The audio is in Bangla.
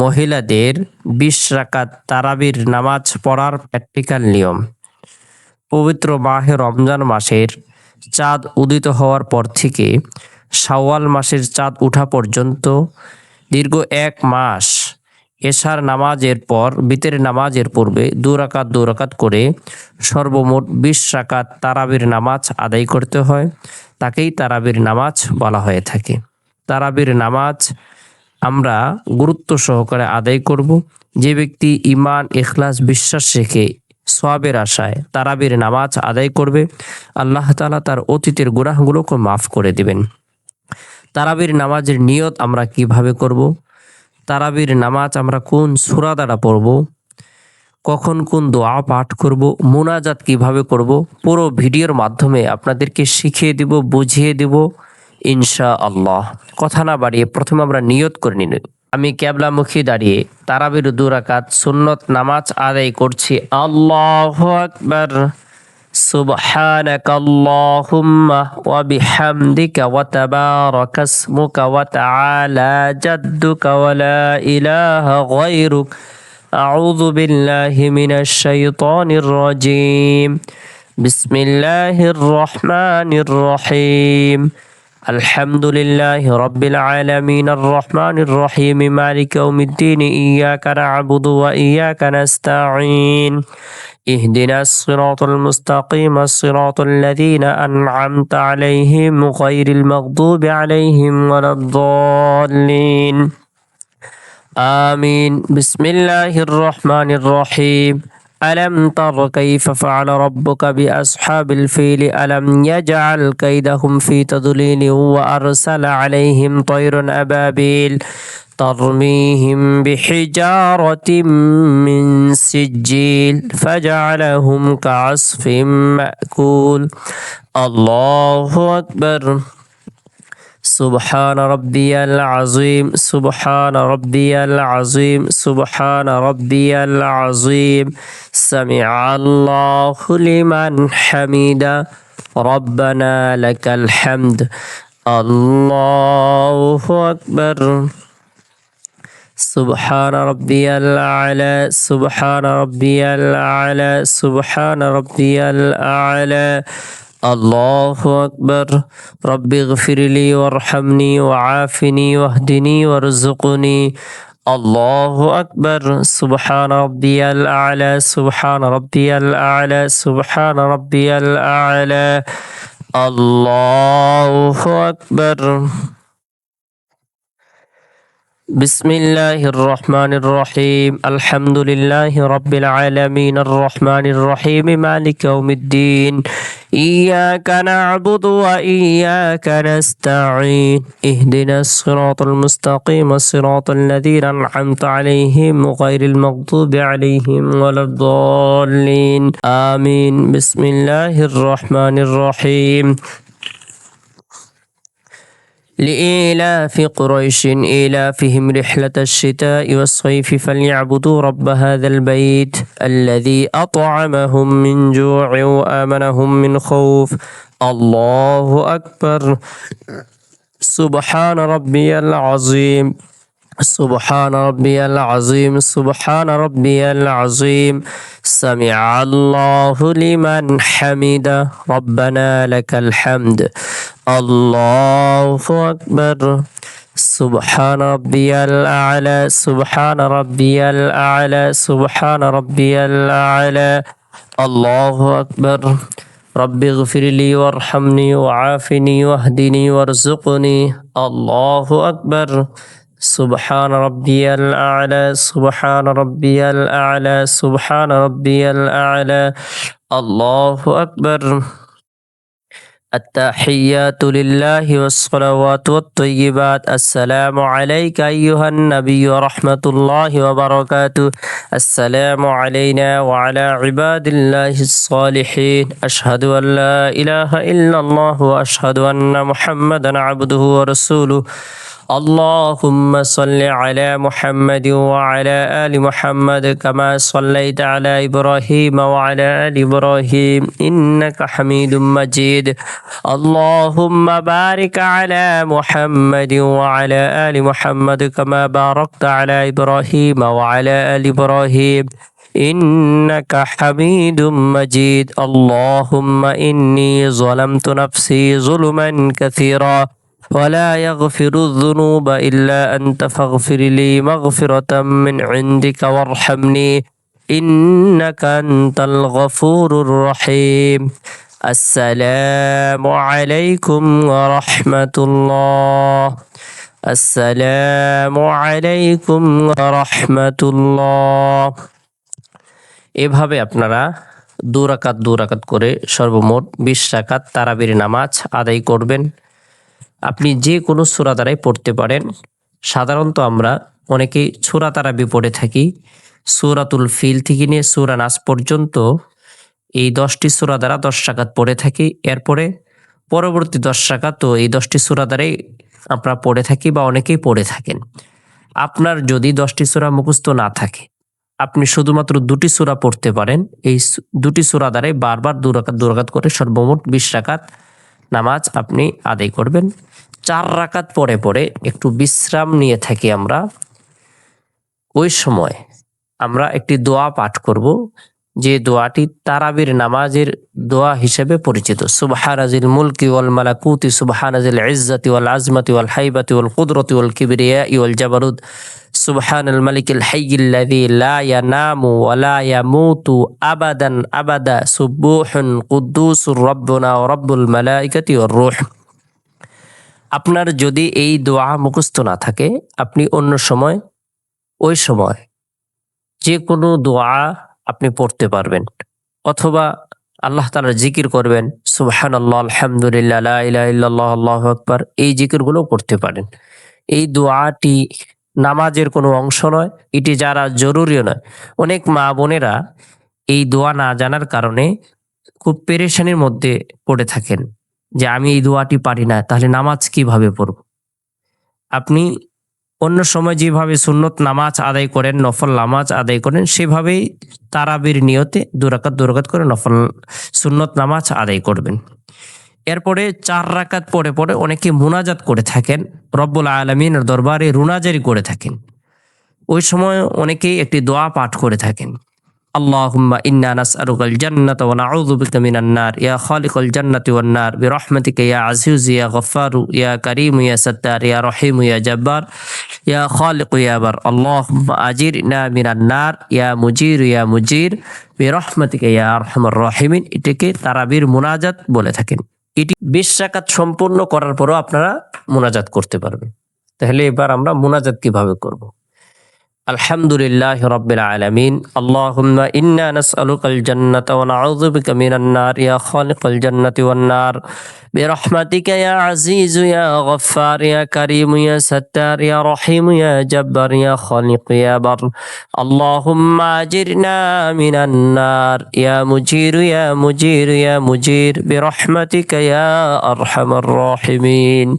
মহিলাদের 20 রাকাত তারাবির নামাজ পড়ার প্র্যাকটিক্যাল নিয়ম। পবিত্র মাহে রমজান মাসের চাঁদ উদিত হওয়ার পর থেকে শাওয়াল মাসের চাঁদ ওঠা পর্যন্ত দীর্ঘ 1 মাস এশার নামাজের পর বিতরের নামাজের পূর্বে 2 রাকাত করে সর্বমোট 20 রাকাত তারাবির নামাজ আদায় করতে হয়। তাকেই তারাবির নামাজ বলা হয়ে থাকে। তারাবির নামাজ আমরা গুরুত্ব সহকারে আদায় করব। যে ব্যক্তি ঈমান, ইখলাস, বিশ্বাস রেখে সওয়াবের আশায় তারাবির নামাজ আদায় করবে, আল্লাহ তাআলা তার অতীতের গুনাহগুলোকে মাফ করে দিবেন। তারাবির নামাজের নিয়ত আমরা কিভাবে করব? তারাবির নামাজ আমরা কোন সূরা দ্বারা পড়ব? কখন কোন দোয়া পাঠ করব? মুনাজাত কিভাবে করব? পুরো ভিডিওর মাধ্যমে আপনাদেরকে শিখিয়ে দিব, বুঝিয়ে দিব ইনশাআল্লাহ। কথা না বাড়িয়ে প্রথমে আমরা নিয়ত করে নিন। আমি কিবলামুখী দাঁড়িয়ে তারাবির 2 রাকাত সুন্নত নামাজ আদায় করছি। আল্লাহু আকবার। সুবহানাকাল্লাহুম্মা ওয়া বিহামদিকা ওয়া তাবারাকা ইসমুকা ওয়া তাআলা জাদ্দুকা ওয়া লা ইলাহা গায়রুক। আউযু বিল্লাহি মিনাশ শাইতানির রাজীম। বিসমিল্লাহির রহমানির রহিম। আলহামদুলিল্লাহি রাব্বিল আলামিন আর রহমানির রহিম মালিকি ইয়াউমিদ্দিন ইয়্যাকা না'বুদু ওয়া ইয়্যাকা নাস্তাঈন ইহদিনাস সিরাতাল মুস্তাকিম সিরাতাল লাযীনা আন'আমতা আলাইহিম গায়রিল মাগদুবি আলাইহিম ওয়ালাদ-দাল্লিন। আমিন। বিসমিল্লাহির রহমানির রহিম। ألم تر كيف فعل ربك بأصحاب الفيل ألم يجعل كيدهم في تضليل وأرسل عليهم طيرا أبابيل ترميهم بحجارة من سجيل فجعلهم كعصف مأكول. الله أكبر. سبحان ربي العظيم. سبحان ربي العظيم. سبحان ربي العظيم. سمع الله لمن حمده. ربنا لك الحمد. الله أكبر. سبحان ربي الأعلى. سبحان ربي الأعلى. سبحان ربي الأعلى. الله أكبر. رب اغفر لي وارحمني وعافني واهدني وارزقني. الله أكبر. سبحان ربي الأعلى. سبحان ربي الأعلى. سبحان ربي الأعلى. الله أكبر. بسم الله الرحمن الرحيم. الحمد لله رب العالمين الرحمن الرحيم مالك يوم الدين إياك نعبد وإياك نستعين اهدنا الصراط المستقيم صراط الذين أنعمت عليهم غير المغضوب عليهم ولا الضالين آمين. بسم الله الرحمن الرحيم. لإيلاف قريش إيلافهم رحلة الشتاء والصيف فليعبدوا رب هذا البيت الذي أطعمهم من جوع وآمنهم من خوف. الله أكبر. سبحان ربي العظيم. سبحان ربي العظيم. سبحان ربي العظيم. سمع الله لمن حمده. ربنا لك الحمد. الله أكبر. سبحان ربي الأعلى. سبحان ربي الأعلى. سبحان ربي الأعلى. الله أكبر. رب اغفر لي وارحمني وعافني واهدني وارزقني. الله أكبر. سبحان ربي الأعلى. سبحان ربي الأعلى. سبحان ربي الأعلى. الله أكبر. التحيات لله والصلوات والطيبات. السلام عليك أيها النبي ورحمة الله وبركاته. السلام علينا وعلى عباد الله الصالحين. أشهد أن لا إله إلا الله وأشهد أن محمدا عبده ورسوله. اللهم صل على محمد وعلى آل محمد كما صليت على إبراهيم وعلى آل إبراهيم إنك حميد مجيد اللهم بارك على محمد وعلى آل محمد كما باركت على إبراهيم وعلى آل إبراهيم إنك حميد مجيد اللهم إني ظلمت نفسي ظلما كثيرا ولا يغفر الذنوب إلا أنت فاغفر لي مغفرة من عندك وارحمني إنك أنت الغفور الرحيم السلام عليكم ورحمة الله السلام عليكم ورحمة الله এভাবে আপনারা দু রাকাত করে সর্বমোট 20 রাকাত তারাবির নামাজ আদায় করবেন। আপনি যে কোনো সূরা দ্বারাই পড়তে পারেন। সাধারণত আমরা অনেকেই সূরা তারাবি পড়ে থাকি। সূরাতুল ফিল থেকে নিয়ে সূরা নাস পর্যন্ত এই 10টি সূরা দ্বারা 10 রাকাত পড়ে থাকি। এরপরে পরবর্তী 10 রাকাত তো এই 10টি সূরা দ্বারাই আমরা পড়ে থাকি বা অনেকেই পড়ে থাকেন। আপনার যদি 10টি সূরা মুখস্থ না থাকে, আপনি শুধুমাত্র 2টি সূরা পড়তে পারেন। এই 2টি সূরা দ্বারাই বারবার 2 রাকাত করে সর্বমোট 20 রাকাত নামাজ আপনি আদায় করবেন। 4 রাকাত পরে পরে একটু বিশ্রাম নিয়ে থাকি আমরা। ওই সময় আমরা একটি দোয়া পাঠ করব, যে দোয়াটি তারাবির নামাজের দোয়া হিসেবে পরিচিত। সুবহানাজিল মুলকি ওয়াল মালাকুতি সুবহানাজিল ইজ্জাতি ওয়াল আজমাতি ওয়াল হাইবাতি ওয়াল কুদরতি ওয়াল কিবরিয়াই ওয়াল জাবারুত সুবহানাল মালিকিল হাইয়িল্লাযী লা ইয়ানামু ওয়া লা ইয়ামুতু আবাদান আবাদা সুবহুন কুদ্দুসুর রাব্বুনা ওয়া রাব্বুল মালাইকাতি ওয়ার রূহ। আপনার যদি এই দোয়া মুখস্থ না থাকে, আপনি অন্য সময় ওই সময় যে কোনো দোয়া আপনি পড়তে পারবেন, অথবা আল্লাহ তাআলার জিকির করবেন, সুবহানাল্লাহ, আলহামদুলিল্লাহ, লা ইলাহা ইল্লাল্লাহ, আল্লাহু আকবার, এই জিকিরগুলো করতে পারেন। এই দোয়াটি নামাজের কোনো অংশ নয়, এটি যারা জরুরিও নয়। অনেক মা বোনেরা এই দোয়া না জানার কারণে খুব পেরেশানির মধ্যে পড়ে থাকেন যে আমি এই দোয়াটি পারি না, তাহলে নামাজ কিভাবে পড়ব। আপনি অন্য সময় যেভাবে সুন্নত নামাজ আদায় করেন, নফল নামাজ আদায় করেন, সেভাবেই তারাবির নিয়তে 2 রাকাত করে নফল সুন্নত নামাজ আদায় করবেন। এরপরে 4 রাকাত পরে পরে অনেকে মুনাজাত করে থাকেন, রব্বুল আলামিনের দরবারে রুনাজারি করে থাকেন। ওই সময় অনেকেই একটি দোয়া পাঠ করে থাকেন, আল্লাহুম্মা ইন্না নাসআলুকাল জান্নাতা ওয়া নাউযু বিকা মিনান নার ইয়া খালিকাল জান্নাতি ওয়ান নার বিরহমাতিকা ইয়া আজিজ ইয়া গফফারু ইয়া কারীম ইয়া সাত্তার ইয়া রহিম ইয়া জাব্বার ইয়া খালিক ইয়া বার আল্লাহুম্মা আজিরনা মিনান নার ইয়া মুজির বিরহমাতিকা ইয়া আরহামার রাহিমিন। এটাকে তারাবির মুনাজাত বলে থাকেন। এটি 20 রাকাত সম্পূর্ণ করার পরও আপনারা মুনাজাত করতে পারবেন। তাহলে এবার আমরা মুনাজাত কিভাবে করব। আলহামদুলিল্লাহি রাব্বিল আলামিন আল্লাহুম্মা ইন্না নাসআলুকাল জান্নাতা ওয়া নাউযু বিকা মিনান নার ইয়া খালিকাল জান্নাতি ওয়ান নার বিরহমাতিকা ইয়া আজিজ ইয়া গফফার ইয়া কারীম ইয়া সাত্তার ইয়া রহিম ইয়া জাব্বার ইয়া খালিক ইয়া বার আল্লাহুম্মা আজিরনা মিনান নার ইয়া মুজির বিরহমাতিকা ইয়া আরহামার রাহিমিন।